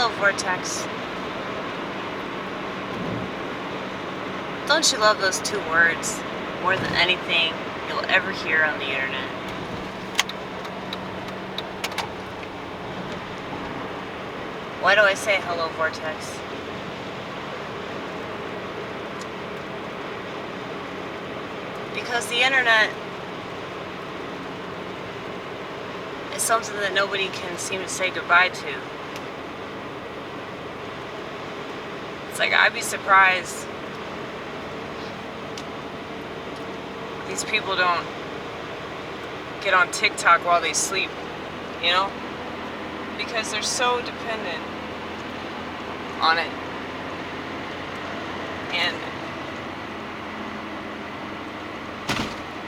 Hello, Vortex. Don't you love those two words more than anything you'll ever hear on the internet? Why do I say hello, Vortex? Because the internet is something that nobody can seem to say goodbye to. It's like, I'd be surprised these people don't get on TikTok while they sleep, you know? Because they're so dependent on it. And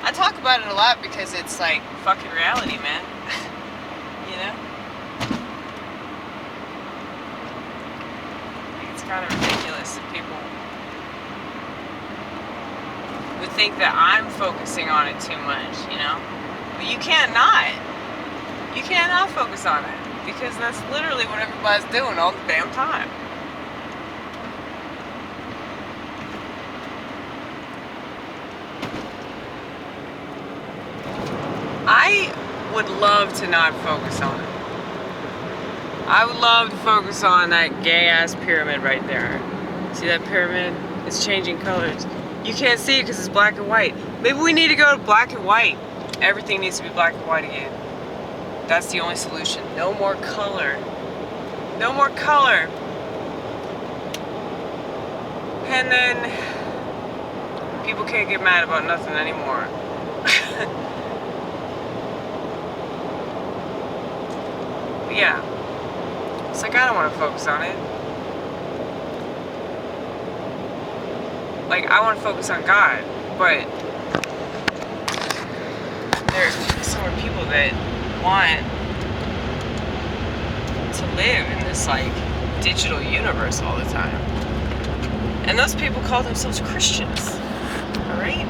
I talk about it a lot because it's like fucking reality, man. You know? It's kind of ridiculous that people would think that I'm focusing on it too much, you know? But you can't not. You cannot focus on it. Because that's literally what everybody's doing all the damn time. I would love to not focus on it. I would love to focus on that gay-ass pyramid right there. See that pyramid? It's changing colors. You can't see it because it's black and white. Maybe we need to go to black and white. Everything needs to be black and white again. That's the only solution. No more color. No more color. And then people can't get mad about nothing anymore. But yeah. It's like, I don't want to focus on it. Like, I want to focus on God, but there are so many people that want to live in this like digital universe all the time, and those people call themselves Christians. All right.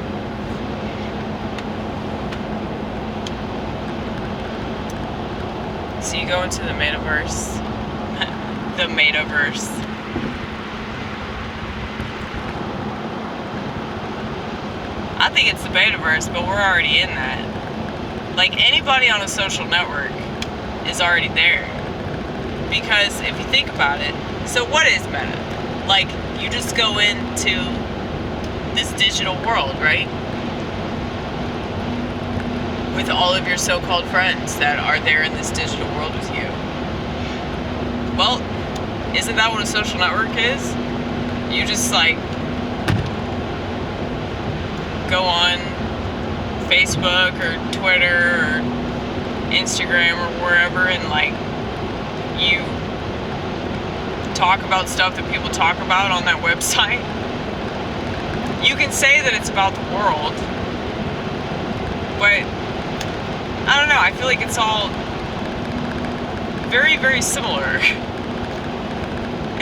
So you go into the metaverse. The metaverse. I think it's the betaverse, but we're already in that. Like, anybody on a social network is already there. Because if you think about it, so what is meta? Like, you just go into this digital world, right? With all of your so-called friends that are there in this digital world with you. Well, isn't that what a social network is? You just, like, go on Facebook or Twitter or Instagram or wherever, and like you talk about stuff that people talk about on that website. You can say that it's about the world, but I don't know, I feel like it's all very, very similar,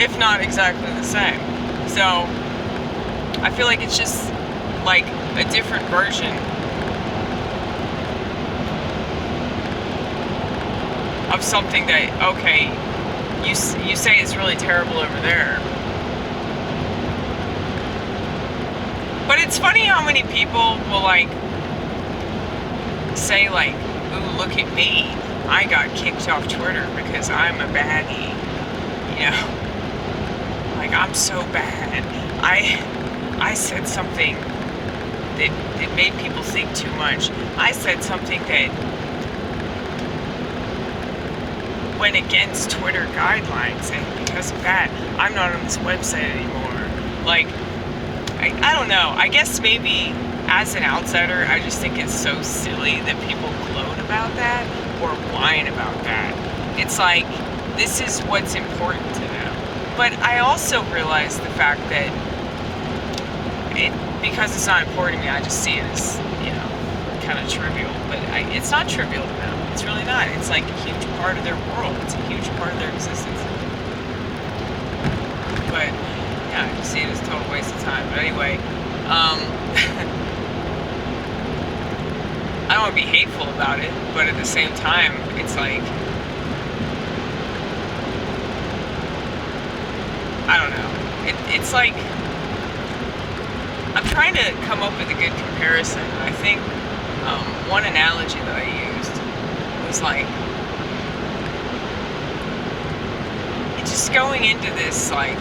if not exactly the same. So I feel like it's just like a different version of something that, okay, you say it's really terrible over there. But it's funny how many people will like say like, ooh, look at me, I got kicked off Twitter because I'm a baddie, you know, like I'm so bad, I said something that made people think too much. I said something that went against Twitter guidelines, and because of that, I'm not on this website anymore. Like, I don't know. I guess maybe as an outsider, I just think it's so silly that people gloat about that or whine about that. It's like, this is what's important to them. But I also realize the fact that because it's not important to me, I just see it as, you know, kind of trivial. But it's not trivial to them. It's really not. It's like a huge part of their world. It's a huge part of their existence. But yeah, I see it as a total waste of time. But anyway, I don't want to be hateful about it, but at the same time, it's like, I don't know. It's like, I'm trying to come up with a good comparison. I think one analogy that I used was like, it's just going into this, like,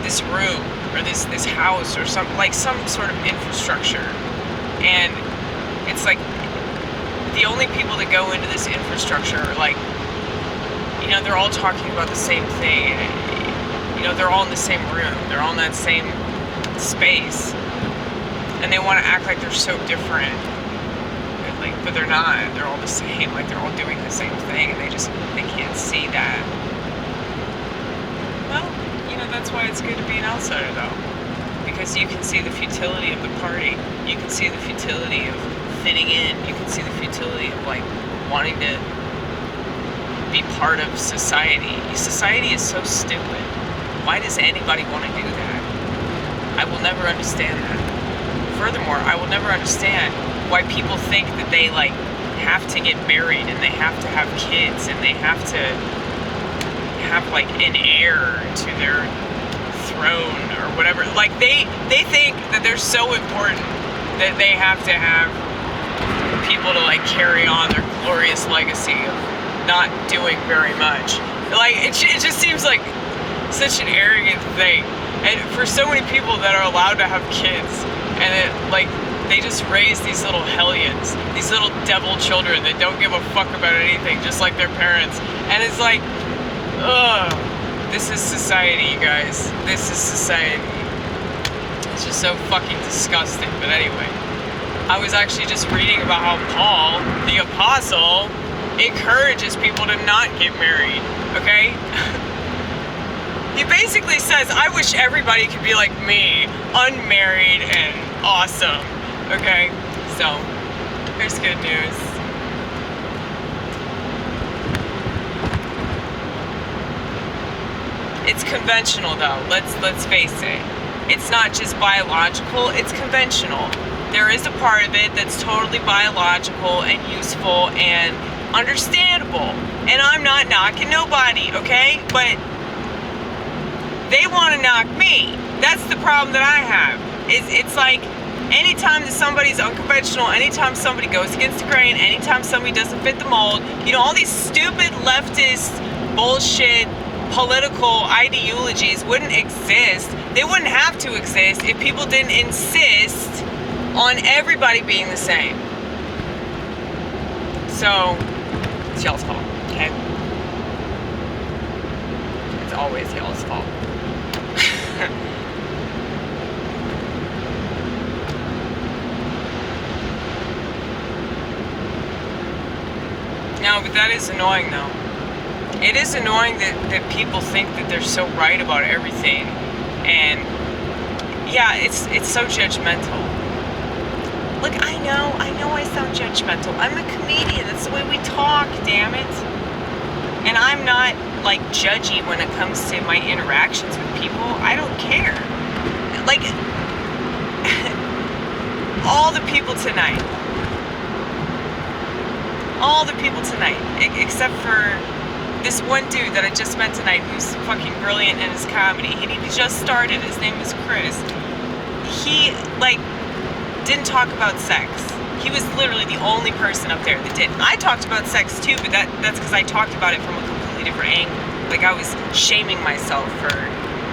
this room or this house or some sort of infrastructure, and it's like the only people that go into this infrastructure are like, you know, they're all talking about the same thing. You know, they're all in the same room. They're all in that same space. And they want to act like they're so different. But they're not. They're all the same. Like, they're all doing the same thing. And they can't see that. Well, you know, that's why it's good to be an outsider, though. Because you can see the futility of the party. You can see the futility of fitting in. You can see the futility of, like, wanting to be part of society. Society is so stupid. Why does anybody want to do that? I will never understand that. Furthermore, I will never understand why people think that they, like, have to get married and they have to have kids and they have to have, like, an heir to their throne or whatever. Like, they think that they're so important that they have to have people to, like, carry on their glorious legacy of not doing very much. Like, it just seems like such an arrogant thing. And for so many people that are allowed to have kids, and it, like, they just raise these little hellions, these little devil children that don't give a fuck about anything, just like their parents. And it's like, ugh, this is society, you guys. This is society. It's just so fucking disgusting. But anyway, I was actually just reading about how Paul, the apostle, encourages people to not get married, okay? He basically says, I wish everybody could be like me, unmarried and awesome, okay? So, here's good news. It's conventional, though. Let's face it. It's not just biological, it's conventional. There is a part of it that's totally biological and useful and understandable. And I'm not knocking nobody, okay? But they want to knock me. That's the problem that I have. It's like, anytime that somebody's unconventional, anytime somebody goes against the grain, anytime somebody doesn't fit the mold, you know, all these stupid leftist bullshit political ideologies wouldn't exist. They wouldn't have to exist if people didn't insist on everybody being the same. So, it's y'all's fault, okay? It's always y'all's fault. No, but that is annoying, though. It is annoying that people think that they're so right about everything. And, yeah, it's so judgmental. Look, I know I sound judgmental. I'm a comedian. That's the way we talk, damn it. And I'm not, like, judgy when it comes to my interactions with people. I don't care. Like, all the people tonight, except for this one dude that I just met tonight who's fucking brilliant in his comedy. He just started. His name is Chris. He, like, didn't talk about sex. He was literally the only person up there that did. I talked about sex too, but that's because I talked about it from a completely different angle. Like, I was shaming myself for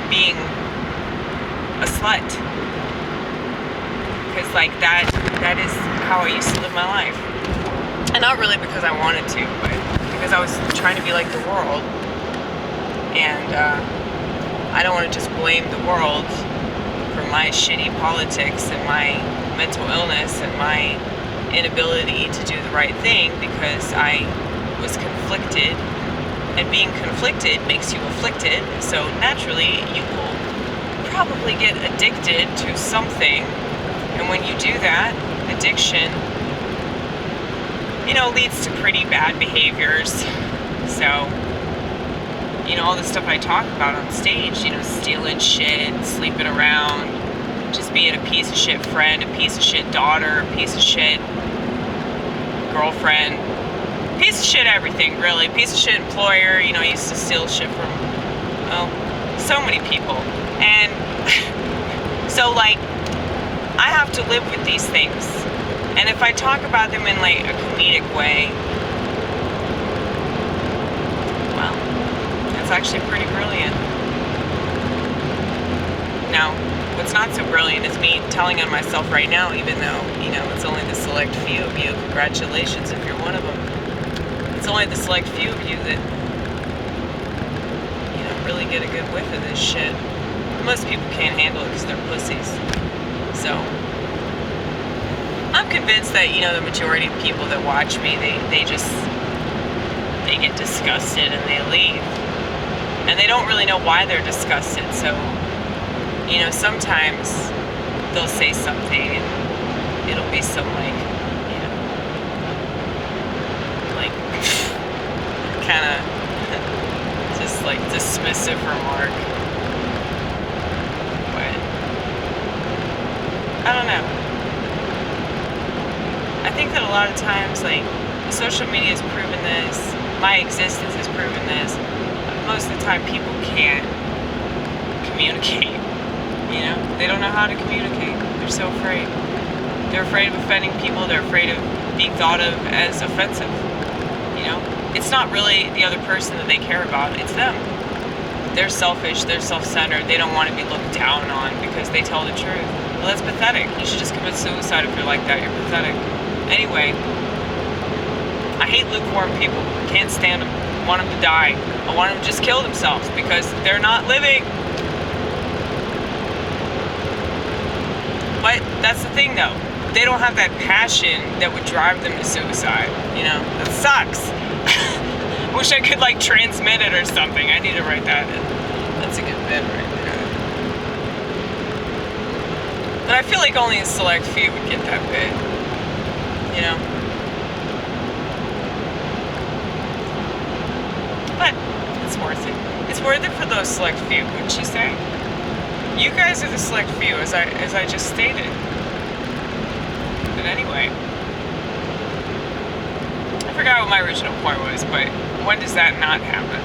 being a slut. Because, like, that is how I used to live my life. And not really because I wanted to, but because I was trying to be like the world. And I don't want to just blame the world for my shitty politics and my mental illness and my inability to do the right thing, because I was conflicted, and being conflicted makes you afflicted, so naturally you will probably get addicted to something, and when you do that, addiction, you know, leads to pretty bad behaviors. So, you know, all the stuff I talk about on stage, you know, stealing shit, sleeping around, just being a piece of shit friend, a piece of shit daughter, a piece of shit girlfriend, piece of shit everything, really. Piece of shit employer, you know, I used to steal shit from, well, so many people. And so, like, I have to live with these things. And if I talk about them in, like, a comedic way, well, it's actually pretty brilliant. Now, what's not so brilliant is me telling on myself right now, even though, you know, it's only the select few of you. Congratulations if you're one of them. It's only the select few of you that, you know, really get a good whiff of this shit. Most people can't handle it because they're pussies. So, I'm convinced that, you know, the majority of people that watch me, they get disgusted and they leave. And they don't really know why they're disgusted. So, you know, sometimes they'll say something and it'll be some, like, you know, like, kind of just, like, dismissive remark. But, I don't know. I think that a lot of times, like, social media has proven this, my existence has proven this. Most of the time people can't communicate, you know? They don't know how to communicate. They're so afraid. They're afraid of offending people. They're afraid of being thought of as offensive, you know? It's not really the other person that they care about, it's them. They're selfish, they're self-centered, they don't want to be looked down on because they tell the truth. Well, that's pathetic. You should just commit suicide if you're like that. You're pathetic. Anyway, I hate lukewarm people. Can't stand them. I want them to die. I want them to just kill themselves because they're not living. But that's the thing, though. They don't have that passion that would drive them to suicide. You know, that sucks. Wish I could, like, transmit it or something. I need to write that in. That's a good bit right there. But I feel like only a select few would get that bit. You know? But it's worth it. It's worth it for those select few, wouldn't you say? You guys are the select few, as I just stated. But anyway, I forgot what my original point was, but when does that not happen?